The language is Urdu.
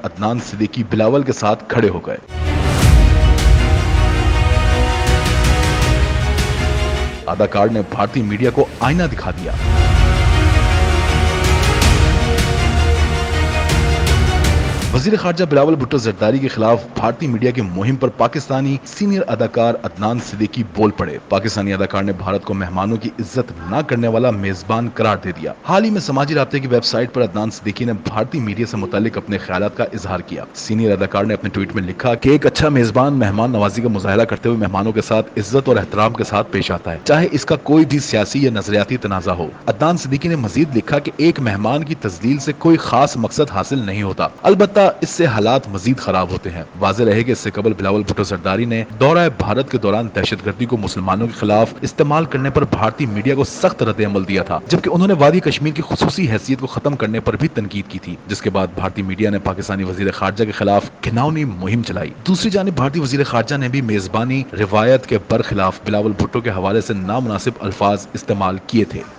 عدنان صدیقی بلاول کے ساتھ کھڑے ہو گئے۔ اداکار نے بھارتی میڈیا کو آئینہ دکھا دیا۔ وزیر خارجہ بلاول بھٹو زرداری کے خلاف بھارتی میڈیا کی مہم پر پاکستانی سینئر اداکار عدنان صدیقی بول پڑے۔ پاکستانی اداکار نے بھارت کو مہمانوں کی عزت نہ کرنے والا میزبان قرار دے دیا۔ حال ہی میں سماجی رابطے کی ویب سائٹ پر عدنان صدیقی نے بھارتی میڈیا سے متعلق اپنے خیالات کا اظہار کیا۔ سینئر اداکار نے اپنے ٹویٹ میں لکھا کہ ایک اچھا میزبان مہمان نوازی کا مظاہرہ کرتے ہوئے مہمانوں کے ساتھ عزت اور احترام کے ساتھ پیش آتا ہے، چاہے اس کا کوئی بھی سیاسی یا نظریاتی تنازع ہو۔ عدنان صدیقی نے مزید لکھا کہ ایک مہمان کی تذلیل سے کوئی خاص مقصد حاصل نہیں ہوتا، البتہ اس سے حالات مزید خراب ہوتے ہیں۔ واضح رہے کہ اس سے قبل بلاول بھٹو زرداری نے دورہ بھارت کے دوران دہشت گردی کو مسلمانوں کے خلاف استعمال کرنے پر بھارتی میڈیا کو سخت رد عمل دیا تھا، جبکہ انہوں نے وادی کشمیر کی خصوصی حیثیت کو ختم کرنے پر بھی تنقید کی تھی، جس کے بعد بھارتی میڈیا نے پاکستانی وزیر خارجہ کے خلاف گھناؤنی مہم چلائی۔ دوسری جانب بھارتی وزیر خارجہ نے بھی میزبانی روایت کے برخلاف بلاول بھٹو کے حوالے سے نامناسب الفاظ استعمال کیے تھے۔